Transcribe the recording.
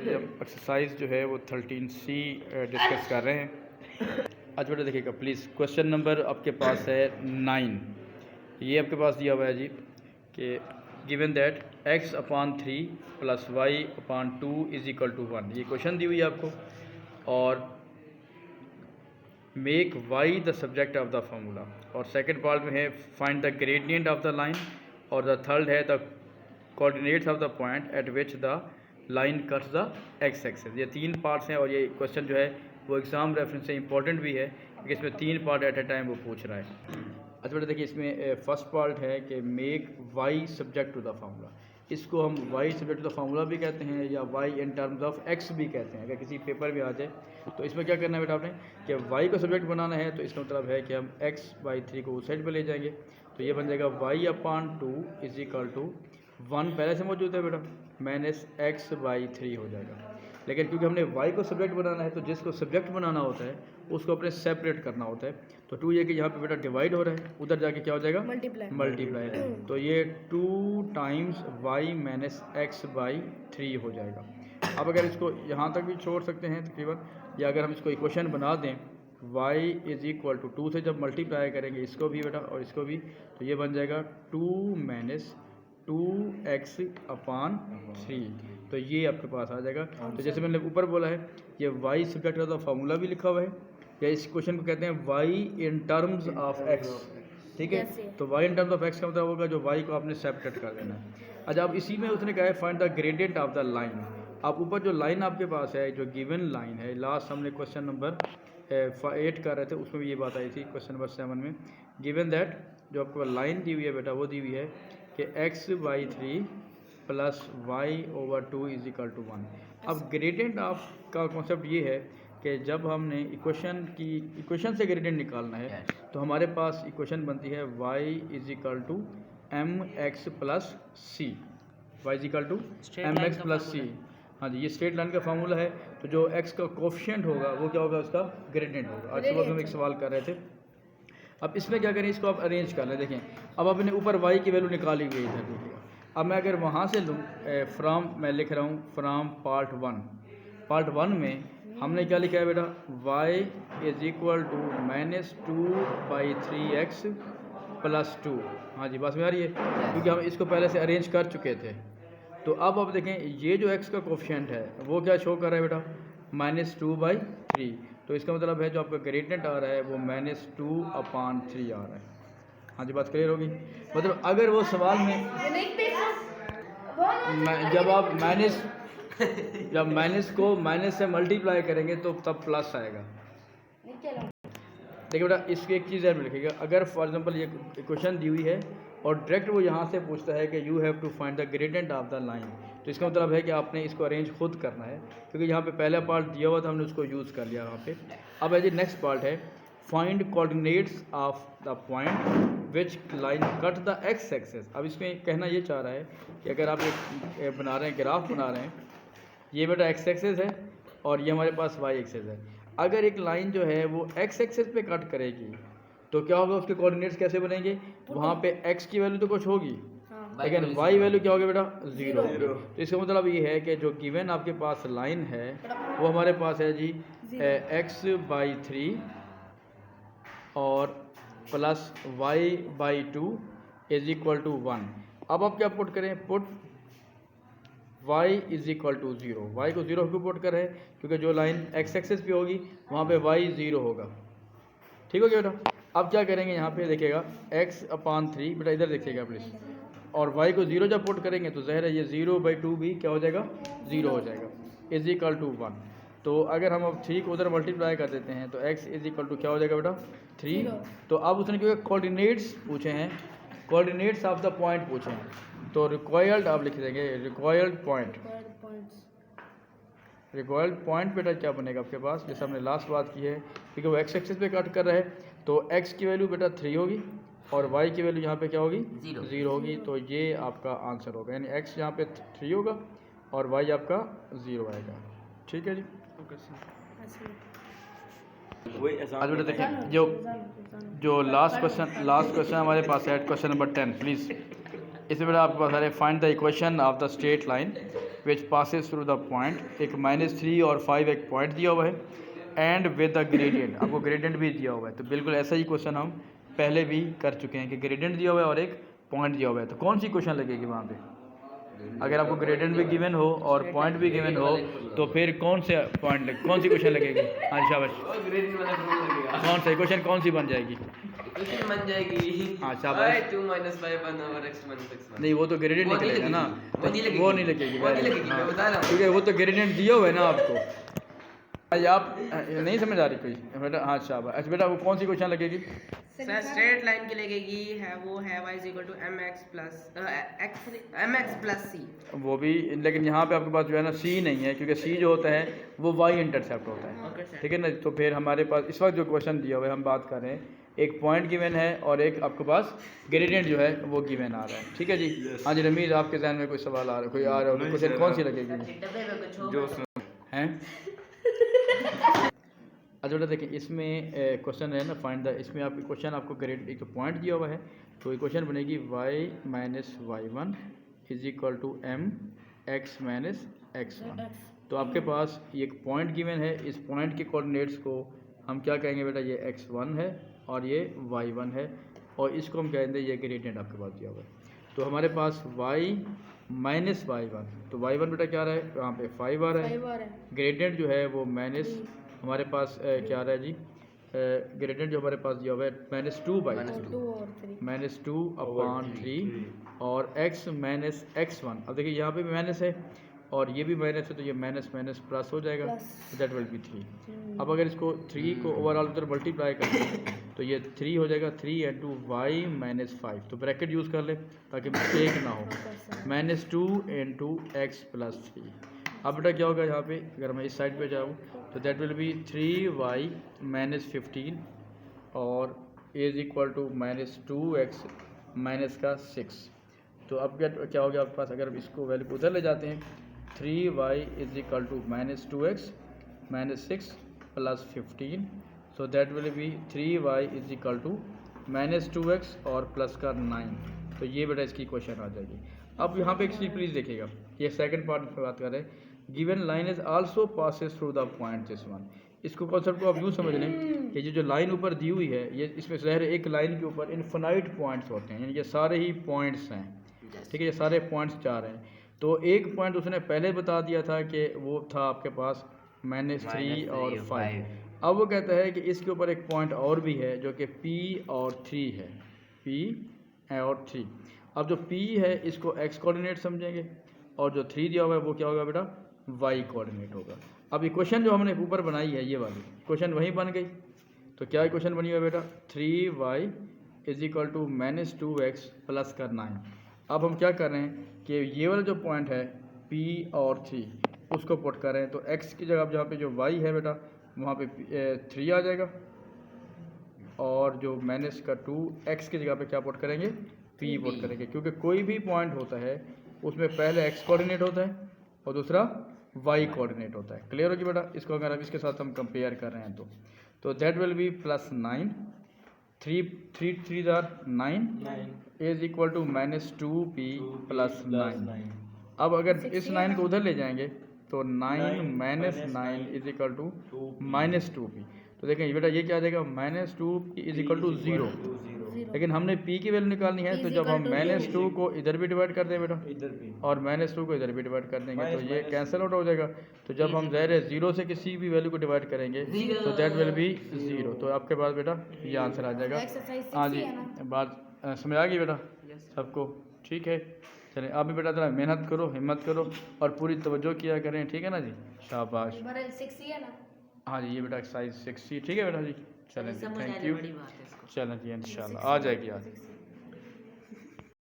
Exercise जो है वो 13C डिस्कस कर रहे हैं। आज बेटा देखिएगा प्लीज़, क्वेश्चन नंबर आपके पास है 9। ये आपके पास दिया हुआ है जी कि given that x upon 3 plus y upon 2 is equal to 1। ये क्वेश्चन दी हुई है आपको, और make y the subject of the formula, और सेकंड पार्ट में है find the gradient of the line, और द थर्ड है the coordinates of the point at which the line cuts the x axis. ये 3 पार्ट्स हैं, और ये question जो है वो एग्ज़ाम रेफरेंस से इंपॉर्टेंट भी है क्योंकि इसमें 3 पार्ट एट ए टाइम वो पूछ रहा है। अच्छा बेटा देखिए, इसमें फर्स्ट पार्ट है कि make y subject to the formula. इसको हम y subject to the formula भी कहते हैं या y in terms of x भी कहते हैं। अगर किसी पेपर में आ जाए तो इसमें क्या करना है बेटा आपने कि y को सब्जेक्ट बनाना है, तो इसका मतलब है कि हम x/3 को उस साइड पर ले जाएंगे, तो ये बन जाएगा y upon 2 is equal to 1 पहले से मौजूद है बेटा, माइनस x/3 हो जाएगा। लेकिन क्योंकि हमने y को सब्जेक्ट बनाना है, तो जिसको सब्जेक्ट बनाना होता है उसको अपने सेपरेट करना होता है। तो 2 ये कि यहाँ पे बेटा डिवाइड हो रहा है, उधर जाके क्या हो जाएगा मल्टीप्लाई। तो ये 2 टाइम्स y माइनस x/3 हो जाएगा। अब अगर इसको यहाँ तक भी छोड़ सकते हैं तकरीबन, या अगर हम इसको इक्वेशन बना दें y इज इक्वल टू 2 से जब मल्टीप्लाई करेंगे इसको भी बेटा और इसको भी, तो ये बन जाएगा 2 माइनस 2x अपॉन 3। तो ये आपके पास आ जाएगा। तो जैसे मैंने ऊपर बोला है, ये y सब्जेक्ट का फॉर्मूला भी लिखा हुआ है, या इस क्वेश्चन को कहते हैं y in terms of x। ठीक है, तो y in terms of x का मतलब होगा जो y को आपने सेपरेट कर देना है। अच्छा, अब इसी में उसने कहा है find the gradient of the line. अब ऊपर जो लाइन आपके पास है, जो गिवन लाइन है, लास्ट हमने क्वेश्चन नंबर 8 कर रहे थे, उसमें भी ये बात आई थी क्वेश्चन नंबर 7 में। गिवन दैट जो आपको लाइन दी हुई है बेटा, वो दी हुई है कि x/3 plus y/2 is equal to 1। अब ग्रेडियंट ऑफ का कॉन्सेप्ट ये है कि जब हमने इक्वेशन से ग्रेडियंट निकालना है, तो हमारे पास इक्वेशन बनती है y is equal to mx plus C, y is equal to mx plus C. हाँ जी, ये स्ट्रेट लाइन का फार्मूला है। तो जो x का कोफिशिएंट होगा वो क्या होगा, उसका ग्रेडियंट होगा। आज सुबह हम एक सवाल कर रहे थे। अब इसमें क्या करें, इसको आप अरेंज कर लें। देखें, अब आपने ऊपर y की वैल्यू निकाली हुई है इधर, देखिएगा। अब मैं अगर वहाँ से लूँ फ्राम, मैं लिख रहा हूँ फ्राम पार्ट 1 में हमने क्या लिखा है बेटा, y is equal to -2/3x plus 2। हाँ जी, बात में आ रही है, क्योंकि हम इसको पहले से अरेंज कर चुके थे। तो अब आप देखें, ये जो x का कोफिशिएंट है वो क्या शो कर रहा है बेटा, -2/3। तो इसका मतलब है जो आपका ग्रेडियंट आ रहा है वो -2/3 आ रहा है। हाँ जी, बात क्लियर होगी। मतलब अगर वो सवाल में जब माइनस को माइनस से मल्टीप्लाई करेंगे तो तब प्लस आएगा। देखिए बेटा, इसकी एक चीज़ है लिखिएगा, अगर फॉर एग्जांपल ये क्वेश्चन दी हुई है और डायरेक्ट वो यहाँ से पूछता है कि you have to find the gradient of the line, तो इसका मतलब है कि आपने इसको अरेंज खुद करना है, क्योंकि यहाँ पे पहला पार्ट दिया हुआ था, हमने उसको यूज़ कर लिया यहाँ पे। अब है जी नेक्स्ट पार्ट है find coordinates of the point which line cut the x axis. अब इसमें कहना ये चाह रहा है कि अगर आप एक बना रहे हैं, ग्राफ बना रहे हैं, ये बेटा एक्स एक्सेस है और ये हमारे पास वाई एक्सेस है। अगर एक लाइन जो है वो एक्स एक्सेस पे कट करेगी तो क्या होगा, उसके कोऑर्डिनेट्स कैसे बनेंगे, वहाँ पे एक्स की वैल्यू तो कुछ होगी, लेकिन वाई वैल्यू क्या होगी बेटा, 0 होगी। तो इसका मतलब ये है कि जो गिवन आपके पास लाइन है वो हमारे पास है जी x/3 और plus y/2 is equal to 1। अब आप क्या पुट करें, put y is equal to 0। y को 0 क्यों पुट कर रहे हैं, क्योंकि जो लाइन x एक्सेस पे होगी वहाँ पे y 0 होगा। ठीक हो गया बेटा। अब क्या करेंगे, यहाँ पे देखिएगा x/3 बेटा, इधर देखिएगा प्लीज़, और y को 0 जब पुट करेंगे तो ज़ाहिर है ये 0/2 भी क्या हो जाएगा, 0 हो जाएगा, इज इक्वल टू 1। तो अगर हम अब 3 को उधर मल्टीप्लाई कर देते हैं तो x इज इक्वल टू क्या हो जाएगा बेटा, 3। तो अब उसने क्योंकि कोऑर्डिनेट्स पूछे हैं, कोऑर्डिनेट्स ऑफ द पॉइंट पूछे हैं, तो रिक्वायर्ड आप लिख देंगे रिक्वायर्ड पॉइंट बेटा क्या बनेगा आपके पास, जैसे हमने लास्ट बात की है, क्योंकि वो एक्स एक्सिस पे कट कर रहा है, तो x की वैल्यू बेटा 3 होगी और y की वैल्यू यहाँ पे क्या होगी, 0 होगी। तो ये आपका आंसर होगा, यानी x यहाँ पे 3 होगा और y आपका 0 आएगा। ठीक है जी। आज बेटा देखिए, जो लास्ट क्वेश्चन हमारे पास है क्वेश्चन नंबर 10 प्लीज़। इसमें बेटा आपके पास आ रहे find the equation of the straight line which passes through the point. एक -3 और 5 एक पॉइंट दिया हुआ है एंड विद द ग्रेडियंट, आपको ग्रेडियंट भी दिया हुआ है। तो बिल्कुल ऐसा ही क्वेश्चन हम पहले भी कर चुके हैं कि ग्रेडियंट दिया हुआ है और एक पॉइंट दिया हुआ है। तो कौन सी क्वेश्चन लगेगी वहाँ पे? अगर आपको ग्रेडियंट भी गिवन हो और पॉइंट भी गिवन हो तो फिर कौन से पॉइंट कौन सी क्वेश्चन लगेगी? हाँ शाबाश, कौन सा क्वेश्चन कौन सी बन जाएगी? बन जाएगी। हाँ शाबाश। 2 - 5 1/x -x1। नहीं वो तो ग्रेडियंट निकलेगा ना, वो नहीं लगेगी, वो नहीं लगेगी, वो नहीं लगेगी, मैं बता रहा हूँ। क्योंकि वो तो ग्रेडियंट दिया हुआ है ना आपको। आप नहीं समझ आ रही कोई बेटा? हाँ शाबाश। अच्छा बेटा वो कौन सी क्वेश्चन लगेगी? सर स्ट्रेट लाइन की लगेगी है वो है y = mx + c। वो भी, लेकिन यहाँ पे आपके पास जो है ना सी नहीं है, क्योंकि सी जो होता है वो वाई इंटरसेप्ट होता है, ठीक है ना। तो फिर हमारे पास इस वक्त जो क्वेश्चन दिया हुआ है हम बात कर रहे हैं, एक पॉइंट गिवन है और एक आपके पास ग्रेडियंट जो है वो गिवन आ रहा है, ठीक है जी। हाँ जी रमीज, आपके जहन में कोई सवाल आ रहा है, कोई आ रहा है, क्वेश्चन कौन सी लगेगी? हैं अच्छा बेटा देखिए इसमें क्वेश्चन है ना फाइंड द, इसमें आपके क्वेश्चन आपको ग्रेड एक तो पॉइंट दिया हुआ है, तो ये क्वेश्चन बनेगी y - y1 = mx - x1। तो आपके पास ये एक पॉइंट गिवन है, इस पॉइंट के कोऑर्डिनेट्स को हम क्या कहेंगे बेटा? ये x1 है और ये y1 है, और इसको हम कहेंगे ये ग्रेडियंट आपके पास दिया हुआ है। तो हमारे पास y - y1, तो y1 बेटा क्या रहा है? यहाँ पे 5 आ रहा है, ग्रेडियंट जो है वो माइनस हमारे पास क्या आ रहा है जी? ग्रेडियंट जो हमारे पास दिया हुआ है -2/3 और x - x1। अब देखिए यहाँ पे भी माइनस है और ये भी माइनस है, तो ये माइनस माइनस प्लस हो जाएगा, दैट विल बी 3। अब अगर इसको 3 को ओवरऑल उधर मल्टीप्लाई करें तो ये 3 हो जाएगा, 3 × y - 5। तो ब्रैकेट यूज़ कर ले ताकि मिस्टेक ना हो, -2 × x + 3। अब बेटा क्या होगा यहाँ पे? अगर मैं इस साइड पे जाऊँ तो दैट विल बी 3y - 15 और = -2x - 6। तो अब क्या हो गया आपके पास? अगर इसको वैल्यू को उधर ले जाते हैं, 3y = -2x - 6 + 15, so that will be 3y = -2x और प्लस का 9। तो ये बेटा इसकी क्वेश्चन आ जाएगी। अब यहाँ पे एक चीज़ प्लीज़ देखिएगा, ये सेकंड पार्ट में बात कर रहे हैं, given line is also passes through the point this one. इसको कॉन्सेप्ट को आप यूँ समझ लें कि ये जो लाइन ऊपर दी हुई है, ये इसमें ज़ाहिर है एक लाइन के ऊपर इनफिनाइट पॉइंट्स होते हैं, यानी ये सारे ही पॉइंट्स हैं, ठीक है, ये सारे पॉइंट्स जा रहे हैं। तो एक पॉइंट उसने पहले बता दिया था कि वो था आपके पास -3 और 5। अब वो कहता है कि इसके ऊपर एक पॉइंट और भी है जो कि P और 3 है, P और 3। अब जो P है इसको x कोऑर्डिनेट समझेंगे और जो 3 दिया हुआ है वो क्या होगा बेटा? y कोऑर्डिनेट होगा। अब इक्वेशन जो हमने ऊपर बनाई है ये वाली इक्वेशन वहीं बन गई। तो क्या इक्वेशन बनी हुई है बेटा? 3y = -2x प्लस का 9। अब हम क्या कर रहे हैं कि ये वाला जो पॉइंट है P और 3 उसको पुट कर रहे हैं, तो x की जगह जहाँ पे जो y है बेटा वहाँ पे 3 आ जाएगा, और जो -2 x की जगह पे क्या पुट करेंगे? P पुट करेंगे, क्योंकि कोई भी पॉइंट होता है उसमें पहले x कोऑर्डिनेट होता है और दूसरा y कोऑर्डिनेट होता है। क्लियर होगी बेटा? इसको अगर अब इसके साथ हम कंपेयर कर रहे हैं तो that will be +9, 3 3 are 9 is equal to -2p + 9। अब अगर इस 9 को उधर ले जाएंगे तो 9 - 9 is equal to -2p। तो देखें बेटा ये क्या आ जाएगा? -2p is equal to 0। लेकिन हमने p की वैल्यू निकालनी है, तो जब हम -2 को इधर भी डिवाइड कर दें बेटा और -2 को इधर भी डिवाइड कर देंगे तो ये कैंसिल आउट हो जाएगा। तो जब हम ज़ाहिर है 0 से किसी भी वैल्यू को डिवाइड करेंगे तो दैट विल बी 0। तो आपके पास बेटा ये आंसर आ जाएगा। हाँ जी, बात समझ आ गई बेटा सबको? ठीक है, चलें आप भी बेटा ज़रा मेहनत करो, हिम्मत करो और पूरी तवज्जो किया करें, ठीक है ना जी? शाबाश। हाँ जी ये बेटा एक्सरसाइज 6C, ठीक है बेटा जी? चलें जी, थैंक यू। चलें जी इंशाल्लाह आ जाएगी आज।